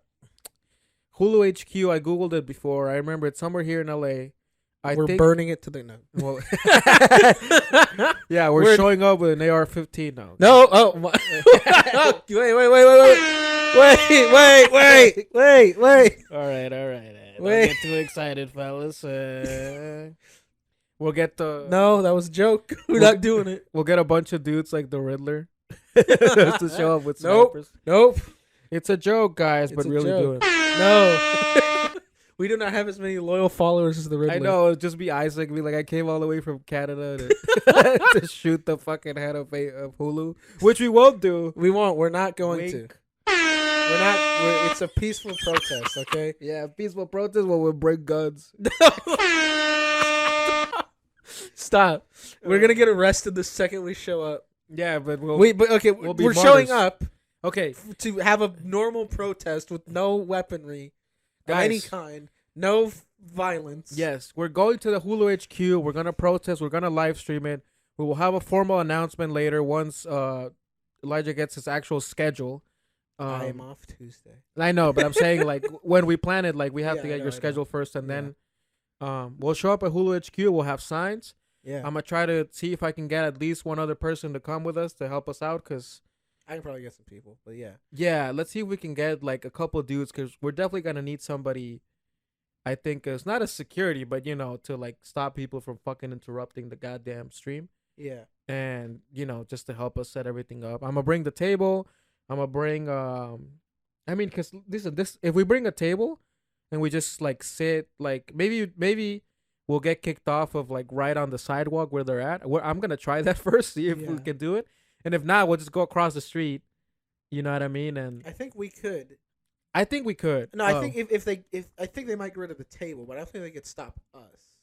Speaker 1: Hulu HQ. I googled it before. I remember it's somewhere here in LA.
Speaker 2: We're burning it to the no.
Speaker 1: Well, yeah, we're showing up with an AR-15 now.
Speaker 2: No, wait.
Speaker 1: All right. Don't get too excited, fellas. We'll get the
Speaker 2: No, that was a joke. We're not doing it.
Speaker 1: We'll get a bunch of dudes like the Riddler to show up with snipers.
Speaker 2: Nope.
Speaker 1: It's a joke, guys,
Speaker 2: It's
Speaker 1: but
Speaker 2: a
Speaker 1: really
Speaker 2: joke.
Speaker 1: do it.
Speaker 2: No. We do not have as many loyal followers as the Riddler.
Speaker 1: I know. It'd just be Isaac. Be like, I came all the way from Canada to, to shoot the fucking head of HULU, which we won't do.
Speaker 2: We won't. We're not going
Speaker 1: Wink.
Speaker 2: to. We're not. It's a peaceful protest, okay?
Speaker 1: Yeah, peaceful protest where we'll bring guns.
Speaker 2: Stop. We're gonna get arrested the second we show up.
Speaker 1: Yeah, but
Speaker 2: we're
Speaker 1: be
Speaker 2: showing
Speaker 1: martyrs.
Speaker 2: up
Speaker 1: Okay,
Speaker 2: to have a normal protest with no weaponry of
Speaker 1: Guys.
Speaker 2: any kind, no violence.
Speaker 1: yes, we're going to the Hulu HQ. We're gonna protest. We're gonna live stream it. We will have a formal announcement later once Elijah gets his actual schedule.
Speaker 2: I am off Tuesday.
Speaker 1: I know, but I'm saying like when we plan it, like we have
Speaker 2: Yeah,
Speaker 1: to
Speaker 2: I
Speaker 1: get
Speaker 2: know,
Speaker 1: your
Speaker 2: I
Speaker 1: schedule first, and
Speaker 2: Yeah.
Speaker 1: then we'll show up at Hulu HQ. We'll have signs.
Speaker 2: Yeah,
Speaker 1: I'm gonna try to see if I can get at least one other person to come with us to help us out, cause
Speaker 2: I can probably get some people, but
Speaker 1: yeah, let's see if we can get like a couple dudes, cause we're definitely gonna need somebody. I think it's not a security, but to like stop people from fucking interrupting the goddamn stream,
Speaker 2: yeah.
Speaker 1: and just to help us set everything up. I'm gonna bring the table. I'm gonna bring I mean, cause listen, this if we bring a table, and we just like sit, like maybe we'll get kicked off of like right on the sidewalk where they're at. I'm gonna try that first, see if we
Speaker 2: Yeah.
Speaker 1: can do it, and if not, we'll just go across the street. You know what I mean? And
Speaker 2: I think we could.
Speaker 1: I think we could.
Speaker 2: No, I think if I think they might get rid of the table, but I don't think they could stop us.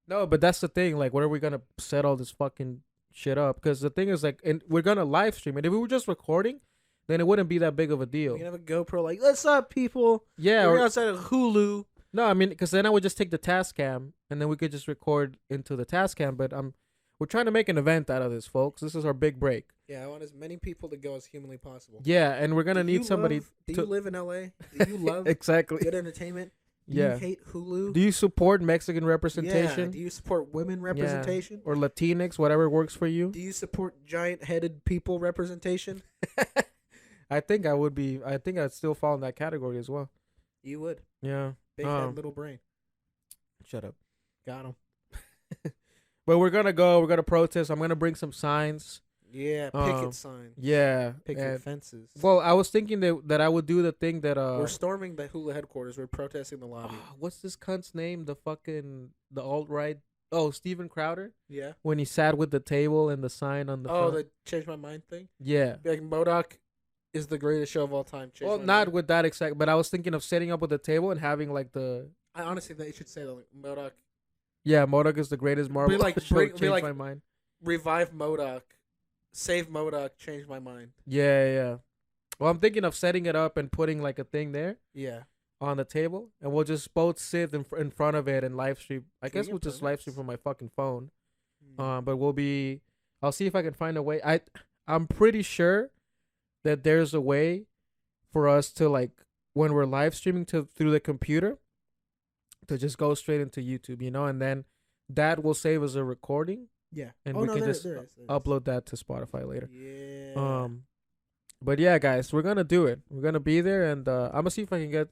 Speaker 1: No, but that's the thing. Like, what are we gonna set all this fucking shit up? Because the thing is, like, and we're gonna live stream it. If we were just recording, then it wouldn't be that big of a deal.
Speaker 2: We can have a GoPro like, "What's up, people?
Speaker 1: Yeah.
Speaker 2: We're outside of Hulu."
Speaker 1: No, I mean, because then I would just take the task cam, and then we could just record into the task cam. But we're trying to make an event out of this, folks. This is our big break.
Speaker 2: Yeah, I want as many people to go as humanly possible.
Speaker 1: Yeah, and we're gonna need somebody.
Speaker 2: Do
Speaker 1: to
Speaker 2: you live in LA? Do you love
Speaker 1: exactly.
Speaker 2: good entertainment? Do
Speaker 1: Yeah.
Speaker 2: you hate Hulu?
Speaker 1: Do you support Mexican
Speaker 2: Yeah.
Speaker 1: representation?
Speaker 2: Do you support women representation?
Speaker 1: Or Latinx, whatever works for you?
Speaker 2: Do you support giant-headed people representation?
Speaker 1: I think I would be. I think I'd still fall in that category as well.
Speaker 2: You would.
Speaker 1: Yeah.
Speaker 2: Big head, little brain.
Speaker 1: Shut up.
Speaker 2: Got him.
Speaker 1: But we're gonna go. We're gonna protest. I'm gonna bring some signs.
Speaker 2: Yeah, picket signs.
Speaker 1: Yeah.
Speaker 2: Picket
Speaker 1: and-
Speaker 2: fences.
Speaker 1: Well, I was thinking that I would do the thing that
Speaker 2: We're storming the Hulu headquarters. We're protesting the lobby.
Speaker 1: what's this cunt's name? The alt right. Oh, Steven Crowder.
Speaker 2: Yeah.
Speaker 1: When he sat with the table and the sign on the front.
Speaker 2: The change my mind thing.
Speaker 1: Yeah.
Speaker 2: Be like M.O.D.O.K is the greatest show of all time. Change
Speaker 1: Well,
Speaker 2: my
Speaker 1: not
Speaker 2: mind.
Speaker 1: with that exact, but I was thinking of setting up with the table and having like the
Speaker 2: I honestly think you should say that. Like, M.O.D.O.K.
Speaker 1: M.O.D.O.K is the greatest Marvel
Speaker 2: like,
Speaker 1: show.
Speaker 2: bring- be
Speaker 1: Changed
Speaker 2: like-
Speaker 1: my mind.
Speaker 2: Revive M.O.D.O.K. Save M.O.D.O.K. Change my mind.
Speaker 1: Yeah. Well, I'm thinking of setting it up and putting like a thing there
Speaker 2: Yeah.
Speaker 1: on the table, and we'll just both sit in front of it and live stream. I
Speaker 2: Can
Speaker 1: guess
Speaker 2: you
Speaker 1: we'll
Speaker 2: get
Speaker 1: just live stream
Speaker 2: permits?
Speaker 1: from my fucking phone.
Speaker 2: Mm.
Speaker 1: But I'll see if I can find a way. I'm pretty sure that there's a way for us to, like, when we're live streaming through the computer, to just go straight into YouTube, and then that will save as a recording,
Speaker 2: Yeah.
Speaker 1: and
Speaker 2: Oh,
Speaker 1: we
Speaker 2: no,
Speaker 1: can
Speaker 2: there-
Speaker 1: just
Speaker 2: there is.
Speaker 1: upload that to Spotify later.
Speaker 2: Yeah.
Speaker 1: But yeah, guys, we're gonna do it. We're gonna be there, and I'm gonna see if I can get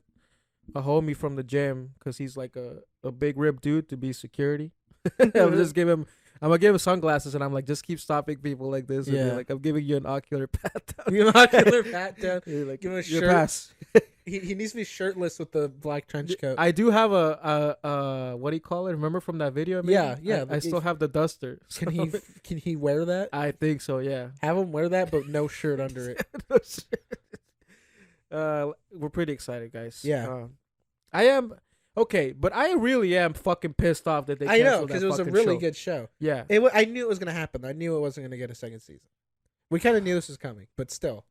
Speaker 1: a homie from the gym, because he's like a big rib dude, to be security. I'm gonna give him sunglasses, and I'm like, just keep stopping people like this. And be
Speaker 2: Yeah.
Speaker 1: like, I'm giving you an ocular pat down.
Speaker 2: You know, ocular pat down.
Speaker 1: You're like,
Speaker 2: Give him a
Speaker 1: your
Speaker 2: shirt.
Speaker 1: pass.
Speaker 2: He needs to be shirtless with the black trench coat.
Speaker 1: I do have a what do you call it? Remember from that video? I made?
Speaker 2: Yeah.
Speaker 1: I still have the duster.
Speaker 2: Can he wear that?
Speaker 1: I think so. Yeah.
Speaker 2: Have him wear that, but no shirt under it.
Speaker 1: We're pretty excited, guys.
Speaker 2: Yeah.
Speaker 1: I am okay, but I really am fucking pissed off that they.
Speaker 2: I know,
Speaker 1: canceled
Speaker 2: because
Speaker 1: that
Speaker 2: it was a
Speaker 1: fucking
Speaker 2: really
Speaker 1: show.
Speaker 2: good show.
Speaker 1: Yeah.
Speaker 2: I knew it was gonna happen. I knew it wasn't gonna get a second season. We kind of knew this was coming, but still,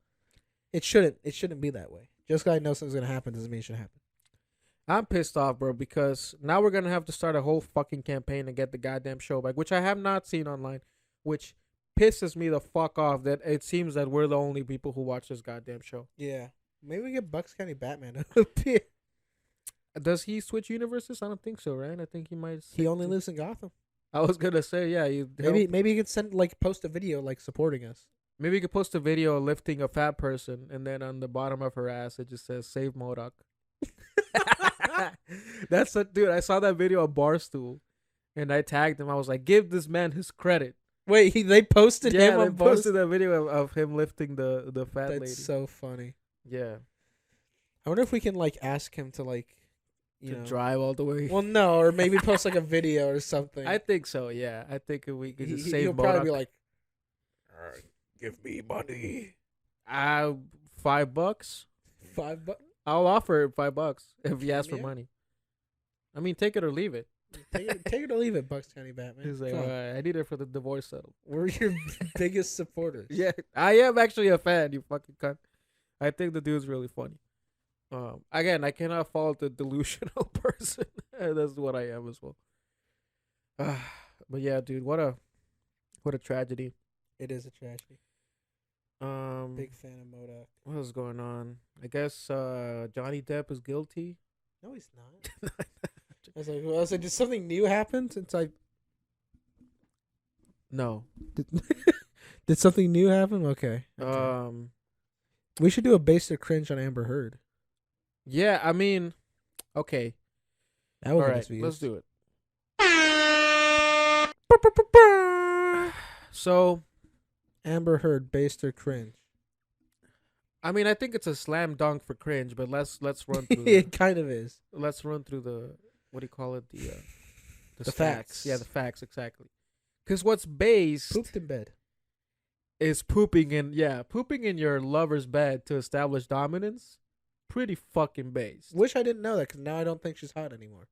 Speaker 2: it shouldn't. It shouldn't be that way. Just because I know something's gonna happen doesn't mean it should happen.
Speaker 1: I'm pissed off, bro, because now we're gonna have to start a whole fucking campaign to get the goddamn show back, which I have not seen online, which pisses me the fuck off that it seems that we're the only people who watch this goddamn show.
Speaker 2: Yeah, maybe we get Bucks County Batman to appear.
Speaker 1: Does he switch universes? I don't think so, right? I think he might.
Speaker 2: He only lives in Gotham.
Speaker 1: I was gonna say, yeah.
Speaker 2: Maybe he could post a video like supporting us.
Speaker 1: Maybe you could post a video lifting a fat person, and then on the bottom of her ass it just says "Save M.O.D.O.K." That's dude. I saw that video of Barstool, And I tagged him. I was like, give this man his credit.
Speaker 2: Wait, they posted him
Speaker 1: they
Speaker 2: on both?
Speaker 1: posted a video of him lifting the fat lady.
Speaker 2: That's so funny.
Speaker 1: Yeah.
Speaker 2: I wonder if we can like ask him to like, you know,
Speaker 1: drive all the way.
Speaker 2: Well, no, or maybe post like a video or something.
Speaker 1: I think so. Yeah, I think if we could just save.
Speaker 2: He'll
Speaker 1: M.O.D.O.K.
Speaker 2: probably be like, "Give me money."
Speaker 1: $5.
Speaker 2: $5.
Speaker 1: I'll offer him $5 if he asks for
Speaker 2: Yeah.
Speaker 1: money. I mean, take it or leave it.
Speaker 2: Take it or leave it, Bucks County Batman.
Speaker 1: He's like, I need it for the divorce settlement.
Speaker 2: We're your biggest supporters.
Speaker 1: Yeah, I am actually a fan. You fucking cunt. I think the dude's really funny. Again, I cannot fault the delusional person. That's what I am as well. But yeah, dude, what a tragedy.
Speaker 2: It is a tragedy. Big fan of M.O.D.O.K.
Speaker 1: What is going on? I guess Johnny Depp is guilty.
Speaker 2: No, he's not. I was like, did something new happen since I?
Speaker 1: No.
Speaker 2: Did something new happen? Okay. We should do a basic cringe on Amber Heard.
Speaker 1: Yeah, I mean, okay.
Speaker 2: All
Speaker 1: right, let's do it. So,
Speaker 2: Amber Heard, based or cringe?
Speaker 1: I mean, I think it's a slam dunk for cringe, but let's run through.
Speaker 2: It kind of is.
Speaker 1: Let's run through the what do you call it? The
Speaker 2: facts.
Speaker 1: Yeah, the facts exactly. Because what's based
Speaker 2: Pooped in bed
Speaker 1: is pooping in your lover's bed to establish dominance. Pretty fucking based.
Speaker 2: Wish I didn't know that because now I don't think she's hot anymore.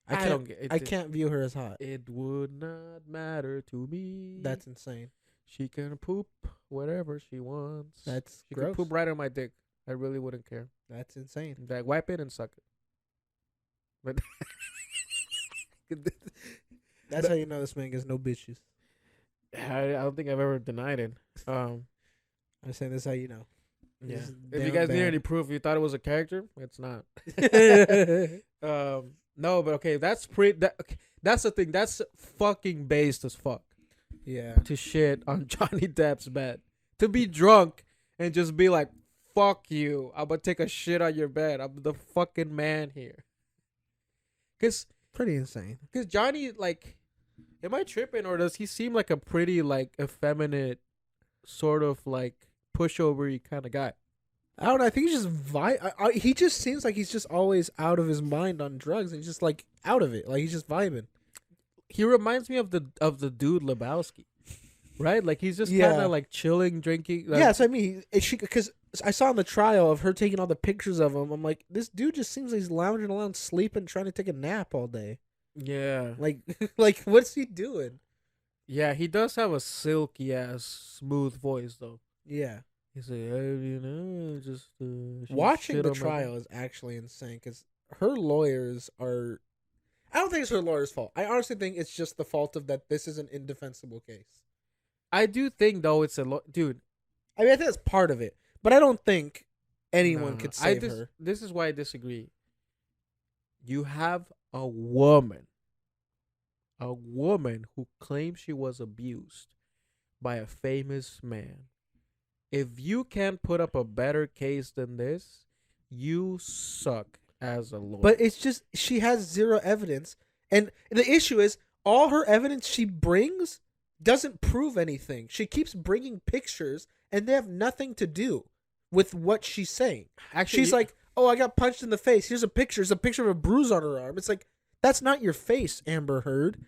Speaker 2: I can't view her as hot.
Speaker 1: It would not matter to me.
Speaker 2: That's insane.
Speaker 1: She can poop whatever she wants.
Speaker 2: She
Speaker 1: could poop right on my dick. I really wouldn't care.
Speaker 2: That's insane.
Speaker 1: Like, wipe it and suck it. But
Speaker 2: that's how you know this man gets no bitches.
Speaker 1: I don't think I've ever denied it.
Speaker 2: I'm saying this is how you know.
Speaker 1: Yeah. If you guys need any proof, you thought it was a character, it's not. No, but okay, that's that's the thing. That's fucking based as fuck.
Speaker 2: Yeah.
Speaker 1: To shit on Johnny Depp's bed. To be drunk and just be like, fuck you. I'm gonna take a shit on your bed. I'm the fucking man here. Cause
Speaker 2: pretty insane.
Speaker 1: Cause Johnny, like, am I tripping or does he seem like a pretty like effeminate sort of like pushover-y kind of guy?
Speaker 2: I don't know. I think he's just he just seems like he's just always out of his mind on drugs. And he's just like out of it. Like he's just vibing.
Speaker 1: He reminds me of the dude Lebowski, right? Like he's just kind of like chilling, drinking. Like,
Speaker 2: yeah, so I mean, because I saw in the trial of her taking all the pictures of him. I'm like, this dude just seems like he's lounging around, sleeping, trying to take a nap all day.
Speaker 1: Yeah,
Speaker 2: like what's he doing?
Speaker 1: Yeah, he does have a silky ass smooth voice though.
Speaker 2: Yeah.
Speaker 1: He's like, you know, just
Speaker 2: watching the trial is actually insane because her lawyers are. I don't think it's her lawyer's fault. I honestly think it's just the fault of that this is an indefensible case.
Speaker 1: I do think though it's dude.
Speaker 2: I mean, I think that's part of it, but I don't think anyone could save her.
Speaker 1: This is why I disagree. You have a woman who claims she was abused by a famous man. If you can't put up a better case than this, you suck as a lawyer.
Speaker 2: But it's just she has zero evidence. And the issue is all her evidence she brings doesn't prove anything. She keeps bringing pictures and they have nothing to do with what she's saying. Actually, she's like, oh, I got punched in the face. Here's a picture. It's a picture of a bruise on her arm. It's like, that's not your face, Amber Heard.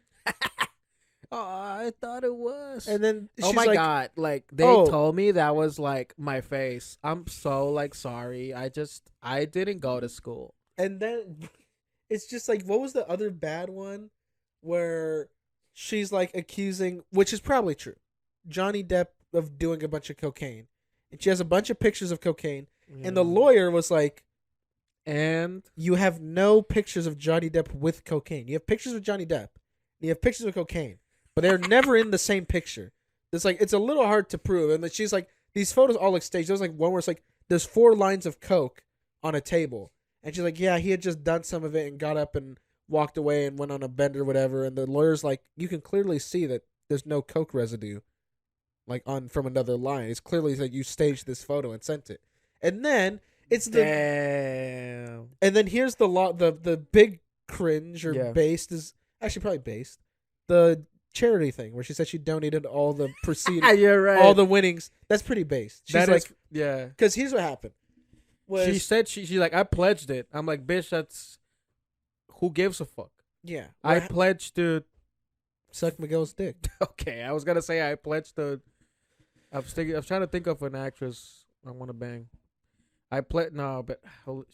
Speaker 1: Oh, I thought it was.
Speaker 2: And then she's
Speaker 1: oh my
Speaker 2: like,
Speaker 1: god, like they told me that was like my face. I'm so like sorry. I didn't go to school.
Speaker 2: And then it's just like, what was the other bad one where she's like accusing, which is probably true, Johnny Depp of doing a bunch of cocaine. And she has a bunch of pictures of cocaine. Yeah. And the lawyer was like, and you have no pictures of Johnny Depp with cocaine. You have pictures of Johnny Depp. You have pictures of cocaine. But they're never in the same picture. It's like, it's a little hard to prove. And she's like, these photos all look staged. There's like one where it's like, there's 4 lines of coke on a table. And she's like, yeah, he had just done some of it and got up and walked away and went on a bender or whatever. And the lawyer's like, you can clearly see that there's no coke residue like on from another line. It's clearly that you staged this photo and sent it. And then it's
Speaker 1: Damn.
Speaker 2: And then here's the big cringe or based is, actually probably based. The charity thing where she said she donated all the proceeds,
Speaker 1: You're right.
Speaker 2: all the winnings. That's pretty based. She's like,
Speaker 1: yeah.
Speaker 2: because here's what happened.
Speaker 1: She said she like I pledged it. I'm like, bitch, that's who gives a fuck.
Speaker 2: Yeah,
Speaker 1: I pledged to
Speaker 2: suck Miguel's dick.
Speaker 1: Okay, I was gonna say I pledged to. I'm trying to think of an actress I want to bang. No, but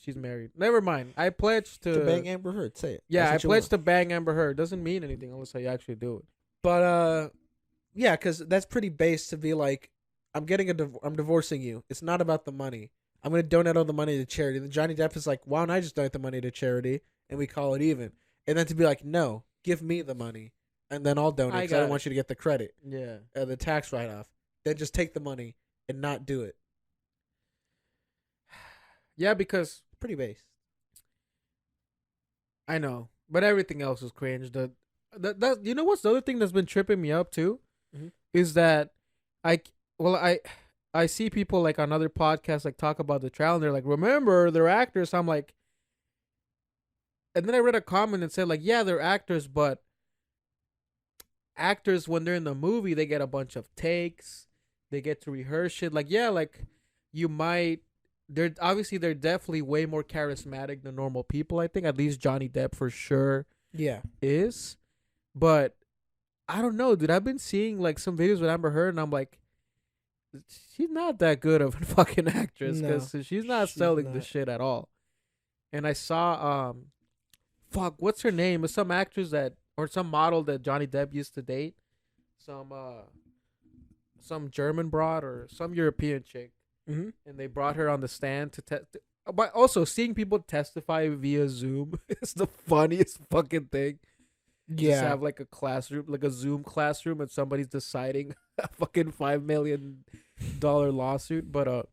Speaker 1: she's married. Never mind. I pledged to
Speaker 2: bang Amber Heard. Say it.
Speaker 1: Yeah, I pledged to bang Amber Heard. Doesn't mean anything unless I actually do it.
Speaker 2: But yeah, because that's pretty base to be like, I'm divorcing you. It's not about the money. I'm gonna donate all the money to charity. And Johnny Depp is like, why don't I just donate the money to charity and we call it even? And then to be like, no, give me the money and then I'll donate because I don't want you to get the credit.
Speaker 1: Yeah,
Speaker 2: the tax write off. Then just take the money and not do it.
Speaker 1: Yeah, because
Speaker 2: pretty base.
Speaker 1: I know, but everything else is cringe. That you know what's the other thing that's been tripping me up too, is that I see people like on other podcasts like talk about the trial and they're like, remember they're actors. I'm like, and then I read a comment and said like, yeah, they're actors, but actors when they're in the movie they get a bunch of takes, they get to rehearse shit. Like yeah, like you might. They're definitely way more charismatic than normal people. I think at least Johnny Depp for sure.
Speaker 2: Yeah,
Speaker 1: is, but I don't know, dude. I've been seeing like some videos with Amber Heard, and I'm like, she's not that good of a fucking actress because she's not selling the shit at all. And I saw, what's her name? It's some actress or some model that Johnny Depp used to date, some German broad or some European chick.
Speaker 2: Mm-hmm.
Speaker 1: And they brought her on the stand to test. But also, seeing people testify via Zoom is the funniest fucking thing.
Speaker 2: Yeah.
Speaker 1: Just have like a classroom, like a Zoom classroom, and somebody's deciding a fucking $5 million lawsuit. But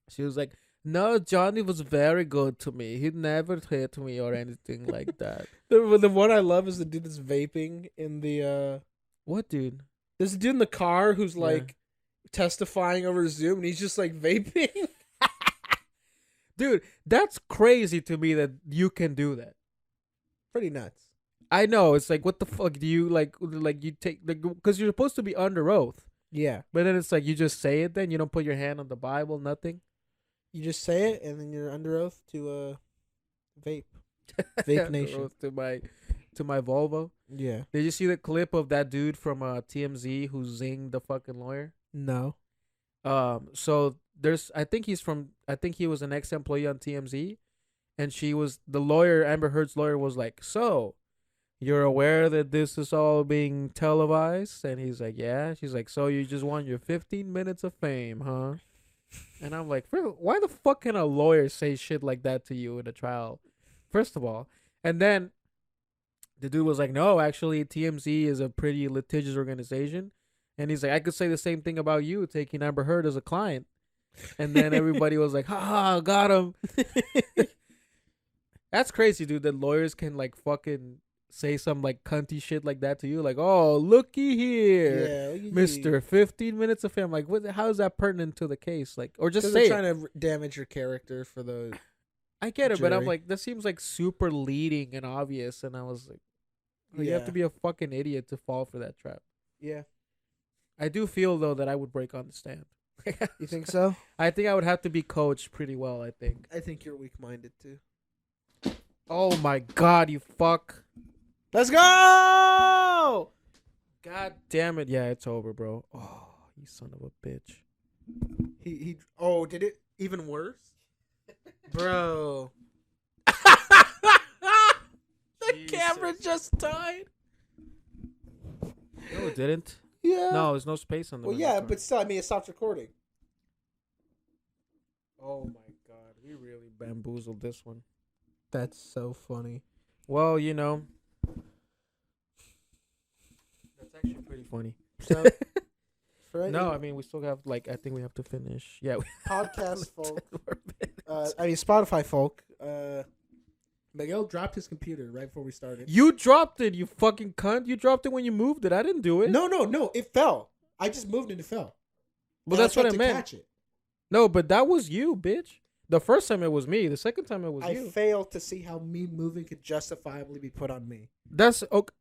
Speaker 1: she was like, no, Johnny was very good to me. He never hit me or anything like that.
Speaker 2: The one I love is the dude that's vaping in the.
Speaker 1: What dude?
Speaker 2: There's a dude in the car who's like testifying over Zoom and he's just like vaping.
Speaker 1: Dude, that's crazy to me that you can do that.
Speaker 2: Pretty nuts.
Speaker 1: I know. It's like, what the fuck do you like you take because you're supposed to be under oath.
Speaker 2: Yeah.
Speaker 1: But then it's like you just say it then you don't put your hand on the Bible, nothing.
Speaker 2: You just say it and then you're under oath to vape. Vape Nation.
Speaker 1: To my Volvo.
Speaker 2: Yeah.
Speaker 1: Did you see the clip of that dude from TMZ who zinged the fucking lawyer?
Speaker 2: No.
Speaker 1: So I think he was an ex-employee on TMZ, and the lawyer, Amber Heard's lawyer, was like, so you're aware that this is all being televised? And he's like, yeah. She's like, so you just want your 15 minutes of fame, huh? And I'm like, why the fuck can a lawyer say shit like that to you in a trial? First of all. And then the dude was like, no, actually TMZ is a pretty litigious organization. And he's like, I could say the same thing about you taking Amber Heard as a client. And then everybody was like, ha, got him. That's crazy, dude, that lawyers can like fucking say some like cunty shit like that to you. Like, oh, looky here, Mr. 15 minutes of fame. Like, how is that pertinent to the case? Like, or just say
Speaker 2: trying to damage your character for the
Speaker 1: I get it,
Speaker 2: jury.
Speaker 1: But I'm like, that seems like super leading and obvious. And I was like, you have to be a fucking idiot to fall for that trap.
Speaker 2: Yeah.
Speaker 1: I do feel, though, that I would break on the stand.
Speaker 2: You think so?
Speaker 1: I think I would have to be coached pretty well, I think.
Speaker 2: I think you're weak-minded, too.
Speaker 1: Oh, my God, you fuck.
Speaker 2: Let's go!
Speaker 1: God damn it. Yeah, it's over, bro. Oh, you son of a bitch.
Speaker 2: Oh, did it even worse? Bro. The camera just died.
Speaker 1: No, it didn't.
Speaker 2: Yeah.
Speaker 1: No, there's no space on the
Speaker 2: but still, I mean, it stopped recording.
Speaker 1: Oh, my God. We really bamboozled this one.
Speaker 2: That's so funny.
Speaker 1: Well, you know. That's actually pretty funny.
Speaker 2: So,
Speaker 1: no, I mean, we still have, like, I think we have to finish. Yeah.
Speaker 2: Podcast folk. Spotify folk. Miguel dropped his computer right before we started.
Speaker 1: You dropped it, you fucking cunt. You dropped it when you moved it. I didn't do it.
Speaker 2: No. It fell. I just moved and it fell.
Speaker 1: Well, that's what I meant.
Speaker 2: Catch it.
Speaker 1: No, but that was you, bitch. The first time it was me. The second time it was
Speaker 2: I
Speaker 1: you.
Speaker 2: fail to see how me moving could justifiably be put on me.
Speaker 1: That's okay.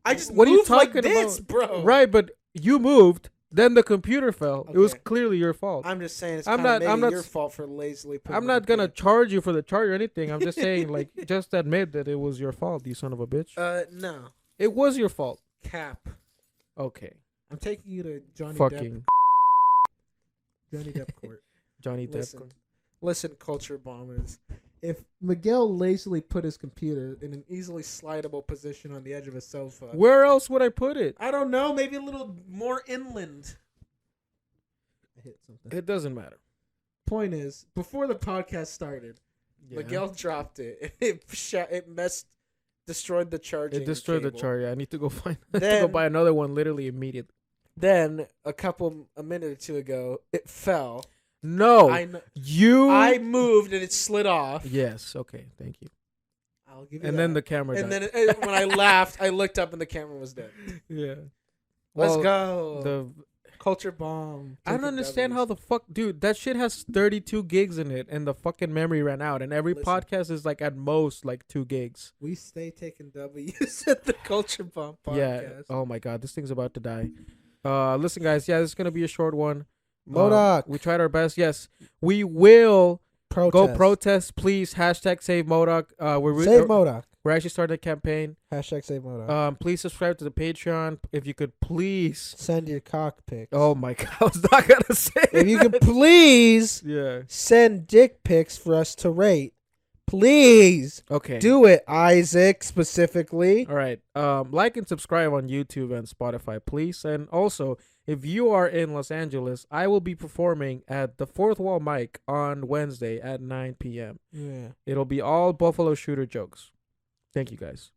Speaker 2: I just
Speaker 1: what
Speaker 2: moved
Speaker 1: are you talking
Speaker 2: like this,
Speaker 1: about?
Speaker 2: bro.
Speaker 1: Right, but you moved. Then the computer fell.
Speaker 2: Okay.
Speaker 1: It was clearly your fault.
Speaker 2: I'm just saying it's
Speaker 1: I'm
Speaker 2: kind of
Speaker 1: not
Speaker 2: your fault for lazily putting
Speaker 1: I'm not gonna charge you for the charge or anything. I'm just saying, like, just admit that it was your fault, you son of a bitch.
Speaker 2: No.
Speaker 1: It was your fault.
Speaker 2: Cap.
Speaker 1: Okay.
Speaker 2: I'm taking you to Johnny Depp court.
Speaker 1: Johnny Depp.
Speaker 2: Listen, culture bombers. If Miguel lazily put his computer in an easily slidable position on the edge of a sofa,
Speaker 1: where else would I put it?
Speaker 2: I don't know. Maybe a little more inland. I hit something.
Speaker 1: It doesn't matter.
Speaker 2: Point is, before the podcast started, Miguel dropped it. Destroyed the charging.
Speaker 1: It destroyed
Speaker 2: cable.
Speaker 1: the charger. I need to go find. I need to go buy another one literally immediately.
Speaker 2: Then a minute or two ago, it fell.
Speaker 1: No, I
Speaker 2: moved and it slid off.
Speaker 1: Yes. Okay. Thank you.
Speaker 2: I'll give you.
Speaker 1: And then the camera.
Speaker 2: And then when I laughed, I looked up and the camera was dead.
Speaker 1: Yeah.
Speaker 2: Let's go.
Speaker 1: The
Speaker 2: culture bomb.
Speaker 1: I don't understand how the fuck, dude. That shit has 32 gigs in it, and the fucking memory ran out. And every podcast is like at most like 2 gigs.
Speaker 2: We stay taking W's at the Culture Bomb podcast.
Speaker 1: Yeah. Oh my god, this thing's about to die. Listen, guys. Yeah, this is gonna be a short one.
Speaker 2: M.O.D.O.K.
Speaker 1: We tried our best. Yes, we will
Speaker 2: go
Speaker 1: protest. Please hashtag Save M.O.D.O.K.
Speaker 2: Save M.O.D.O.K.
Speaker 1: We're actually starting a campaign.
Speaker 2: Hashtag Save M.O.D.O.K.
Speaker 1: Please subscribe to the Patreon. If you could please
Speaker 2: send your cock pics.
Speaker 1: Oh my god, I was not gonna say.
Speaker 2: If you could please, send dick pics for us to rate. Please.
Speaker 1: Okay.
Speaker 2: Do it, Isaac, specifically.
Speaker 1: All right. Like and subscribe on YouTube and Spotify, please. And also, if you are in Los Angeles, I will be performing at the Fourth Wall Mic on Wednesday at 9 p.m.
Speaker 2: Yeah.
Speaker 1: It'll be all Buffalo Shooter jokes. Thank you, guys.